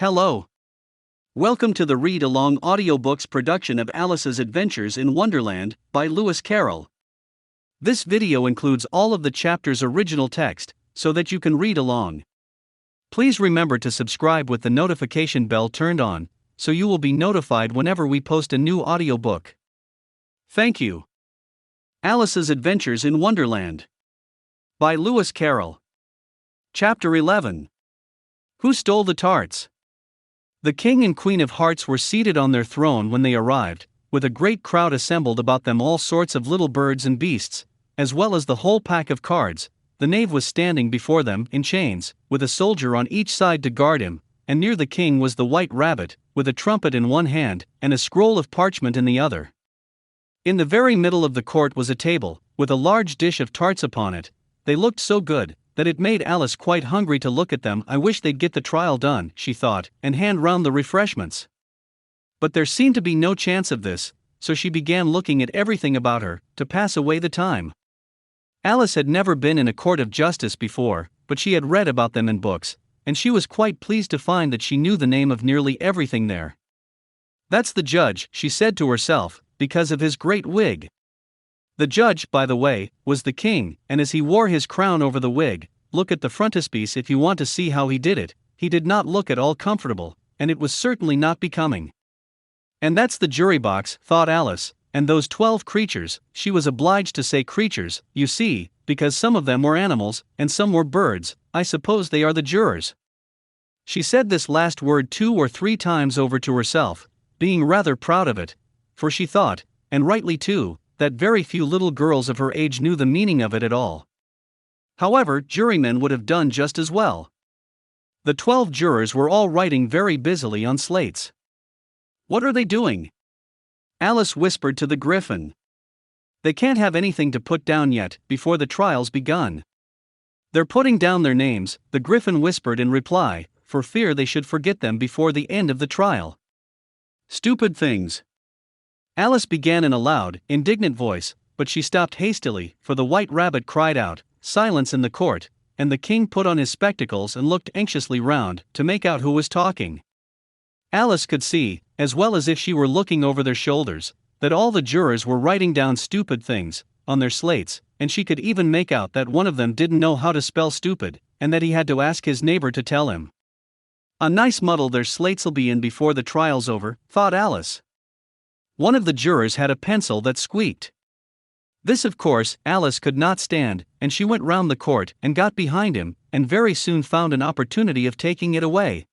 Hello. Welcome to the read-along audiobooks production of Alice's Adventures in Wonderland by Lewis Carroll. This video includes all of the chapter's original text, so that you can read along. Please remember to subscribe with the notification bell turned on, so you will be notified whenever we post a new audiobook. Thank you. Alice's Adventures in Wonderland by Lewis Carroll. Chapter 11. Who Stole the Tarts? The King and Queen of Hearts were seated on their throne when they arrived, with a great crowd assembled about them, all sorts of little birds and beasts, as well as the whole pack of cards. The knave was standing before them in chains, with a soldier on each side to guard him, and near the king was the white rabbit, with a trumpet in one hand, and a scroll of parchment in the other. In the very middle of the court was a table, with a large dish of tarts upon it. They looked so good that it made Alice quite hungry to look at them. I wish they'd get the trial done, she thought, and hand round the refreshments. But there seemed to be no chance of this, so she began looking at everything about her, to pass away the time. Alice had never been in a court of justice before, but she had read about them in books, and she was quite pleased to find that she knew the name of nearly everything there. "That's the judge," she said to herself, because of his great wig. The judge, by the way, was the king, and as he wore his crown over the wig, look at the frontispiece if you want to see how he did it, he did not look at all comfortable, and it was certainly not becoming. And that's the jury box, thought Alice, and those 12 creatures. She was obliged to say creatures, you see, because some of them were animals, and some were birds. I suppose they are the jurors. She said this last word 2 or 3 times over to herself, being rather proud of it, for she thought, and rightly too, that very few little girls of her age knew the meaning of it at all. However, jurymen would have done just as well. The 12 jurors were all writing very busily on slates. "What are they doing?" Alice whispered to the Griffin. "They can't have anything to put down yet, before the trial's begun." "They're putting down their names," the Griffin whispered in reply, for fear they should forget them before the end of the trial. "Stupid things." Alice began in a loud, indignant voice, but she stopped hastily, for the white rabbit cried out, "Silence in the court," and the king put on his spectacles and looked anxiously round, to make out who was talking. Alice could see, as well as if she were looking over their shoulders, that all the jurors were writing down stupid things on their slates, and she could even make out that one of them didn't know how to spell stupid, and that he had to ask his neighbor to tell him. "A nice muddle their slates'll be in before the trial's over," thought Alice. One of the jurors had a pencil that squeaked. This, of course, Alice could not stand, and she went round the court and got behind him, and very soon found an opportunity of taking it away.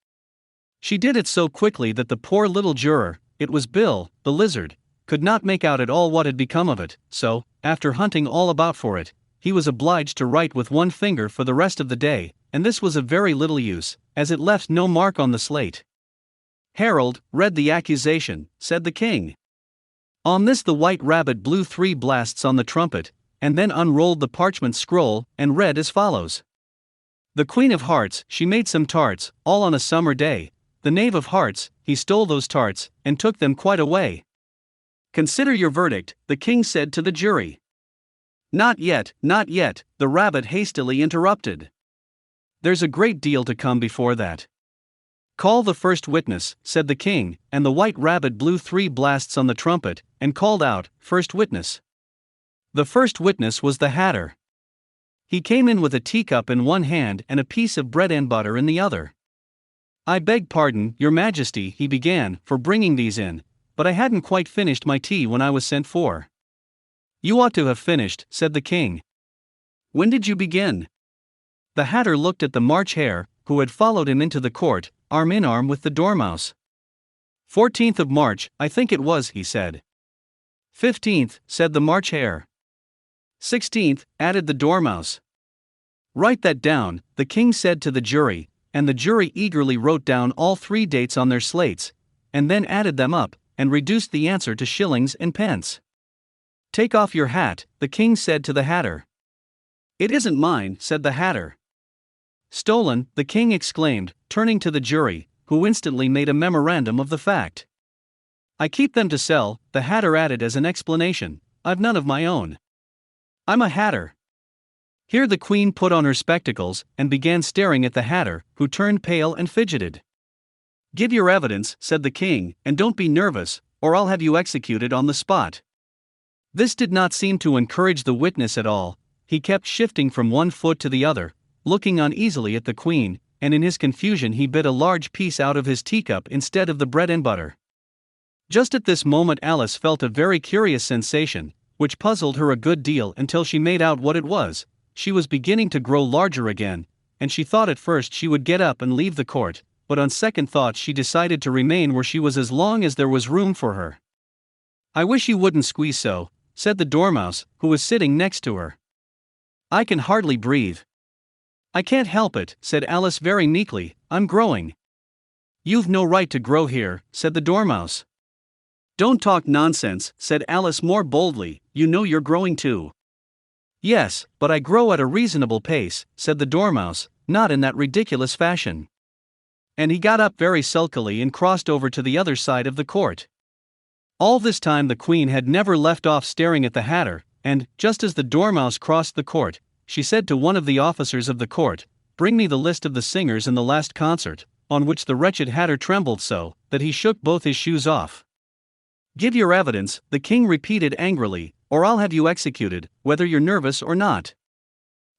She did it so quickly that the poor little juror, it was Bill, the lizard, could not make out at all what had become of it, so, after hunting all about for it, he was obliged to write with one finger for the rest of the day, and this was of very little use, as it left no mark on the slate. "Harold, read the accusation," said the king. On this the white rabbit blew 3 blasts on the trumpet, and then unrolled the parchment scroll, and read as follows. "The Queen of Hearts, she made some tarts, all on a summer day. The Knave of Hearts, he stole those tarts, and took them quite away." "Consider your verdict," the king said to the jury. "Not yet, not yet," the rabbit hastily interrupted. "There's a great deal to come before that." "Call the first witness," said the king, and the white rabbit blew 3 blasts on the trumpet, and called out, "First witness." The first witness was the Hatter. He came in with a teacup in one hand and a piece of bread and butter in the other. "I beg pardon, your majesty," he began, "for bringing these in, but I hadn't quite finished my tea when I was sent for." "You ought to have finished," said the king. "When did you begin?" The Hatter looked at the March Hare, who had followed him into the court, arm in arm with the Dormouse. 14th of March, I think it was," he said. 15th, said the March Hare. 16th, added the Dormouse. "Write that down," the king said to the jury, and the jury eagerly wrote down all 3 dates on their slates, and then added them up, and reduced the answer to shillings and pence. "Take off your hat," the king said to the Hatter. "It isn't mine," said the Hatter. "Stolen," the king exclaimed, turning to the jury, who instantly made a memorandum of the fact. "I keep them to sell," the Hatter added as an explanation. "I've none of my own. I'm a Hatter." Here the queen put on her spectacles and began staring at the Hatter, who turned pale and fidgeted. Give your evidence, said the king, and don't be nervous, or I'll have you executed on the spot. This did not seem to encourage the witness at all. He kept shifting from one foot to the other, looking uneasily at the queen, and in his confusion he bit a large piece out of his teacup instead of the bread and butter. Just at this moment Alice felt a very curious sensation, which puzzled her a good deal until she made out what it was. She was beginning to grow larger again, and she thought at first she would get up and leave the court, but on second thought she decided to remain where she was as long as there was room for her. I wish you wouldn't squeeze so, said the Dormouse, who was sitting next to her. I can hardly breathe. I can't help it, said Alice very meekly, I'm growing. You've no right to grow here, said the Dormouse. Don't talk nonsense, said Alice more boldly, you know you're growing too. Yes, but I grow at a reasonable pace, said the Dormouse, not in that ridiculous fashion. And he got up very sulkily and crossed over to the other side of the court. All this time the queen had never left off staring at the Hatter, and, just as the Dormouse crossed the court, she said to one of the officers of the court, bring me the list of the singers in the last concert, on which the wretched Hatter trembled so, that he shook both his shoes off. Give your evidence, the king repeated angrily, or I'll have you executed, whether you're nervous or not.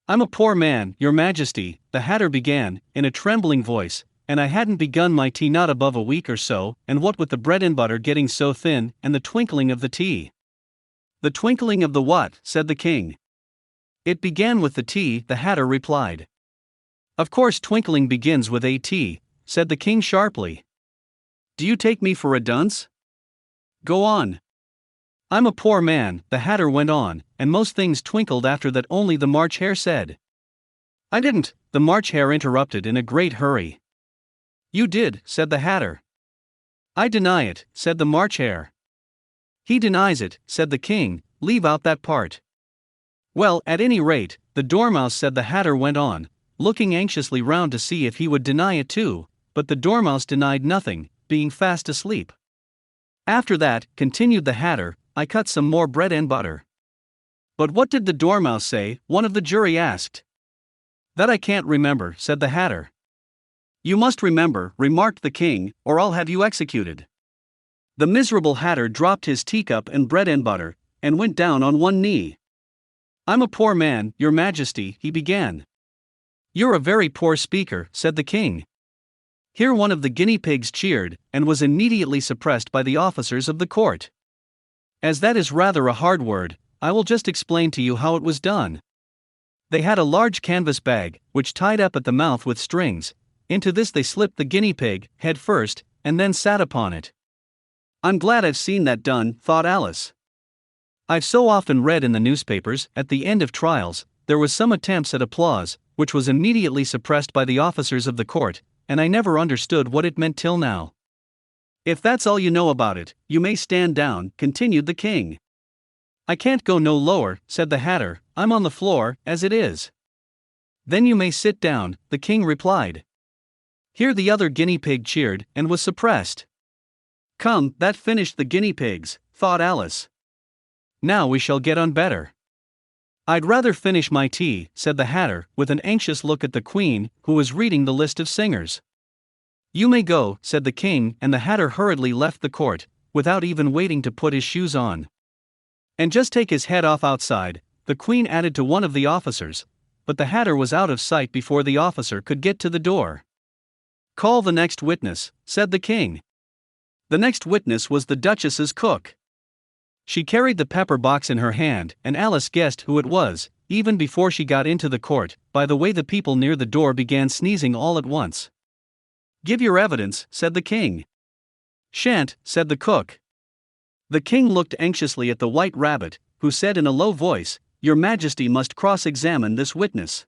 I'm a poor man, your majesty, the Hatter began, in a trembling voice, and I hadn't begun my tea not above a week or so, and what with the bread and butter getting so thin, and the twinkling of the tea. The twinkling of the what? Said the king. It began with the tea, the Hatter replied. Of course twinkling begins with a T, said the king sharply. Do you take me for a dunce? Go on. I'm a poor man, the Hatter went on, and most things twinkled after that only the March Hare said. I didn't, the March Hare interrupted in a great hurry. You did, said the Hatter. I deny it, said the March Hare. He denies it, said the king, leave out that part. Well, at any rate, the Dormouse said the Hatter went on, looking anxiously round to see if he would deny it too, but the Dormouse denied nothing, being fast asleep. After that, continued the Hatter, I cut some more bread and butter. But what did the Dormouse say? One of the jury asked. That I can't remember, said the Hatter. You must remember, remarked the king, or I'll have you executed. The miserable Hatter dropped his teacup and bread and butter, and went down on one knee. I'm a poor man, your majesty, he began. You're a very poor speaker, said the king. Here one of the guinea pigs cheered, and was immediately suppressed by the officers of the court. As that is rather a hard word, I will just explain to you how it was done. They had a large canvas bag, which tied up at the mouth with strings. Into this they slipped the guinea pig, head first, and then sat upon it. I'm glad I've seen that done, thought Alice. I've so often read in the newspapers, at the end of trials, there was some attempts at applause, which was immediately suppressed by the officers of the court, and I never understood what it meant till now. If that's all you know about it, you may stand down, continued the king. I can't go no lower, said the Hatter, I'm on the floor, as it is. Then you may sit down, the king replied. Here the other guinea pig cheered, and was suppressed. Come, that finished the guinea pigs, thought Alice. Now we shall get on better. I'd rather finish my tea, said the Hatter, with an anxious look at the queen, who was reading the list of singers. You may go, said the king, and the Hatter hurriedly left the court, without even waiting to put his shoes on. And just take his head off outside, the queen added to one of the officers, but the Hatter was out of sight before the officer could get to the door. Call the next witness, said the king. The next witness was the Duchess's cook. She carried the pepper box in her hand, and Alice guessed who it was, even before she got into the court, by the way the people near the door began sneezing all at once. Give your evidence, said the king. Shan't, said the cook. The king looked anxiously at the White Rabbit, who said in a low voice, Your Majesty must cross-examine this witness.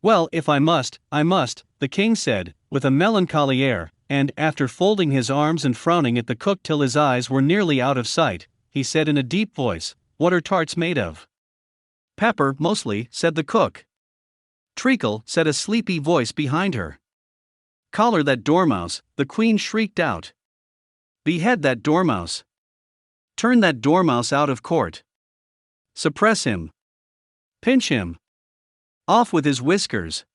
Well, if I must, the king said, with a melancholy air, and, after folding his arms and frowning at the cook till his eyes were nearly out of sight, he said in a deep voice, What are tarts made of? Pepper, mostly, said the cook. Treacle, said a sleepy voice behind her. Collar that Dormouse, the queen shrieked out. Behead that Dormouse. Turn that Dormouse out of court. Suppress him. Pinch him. Off with his whiskers.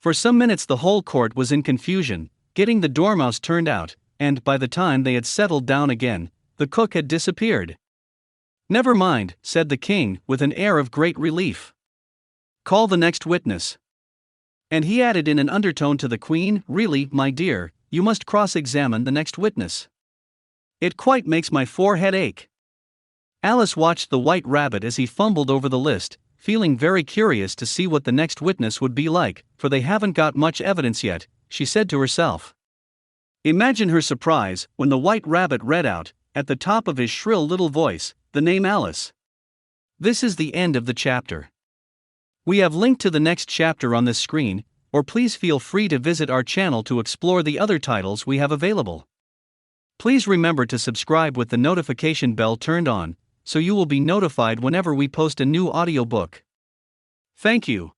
For some minutes the whole court was in confusion, getting the Dormouse turned out, and by the time they had settled down again, the cook had disappeared. "Never mind," said the king, with an air of great relief. "Call the next witness." And he added in an undertone to the queen, "Really, my dear, you must cross-examine the next witness. It quite makes my forehead ache." Alice watched the White Rabbit as he fumbled over the list, feeling very curious to see what the next witness would be like, for they haven't got much evidence yet, she said to herself. Imagine her surprise when the White Rabbit read out, at the top of his shrill little voice, the name Alice. This is the end of the chapter. We have linked to the next chapter on this screen, or please feel free to visit our channel to explore the other titles we have available. Please remember to subscribe with the notification bell turned on, so you will be notified whenever we post a new audiobook. Thank you.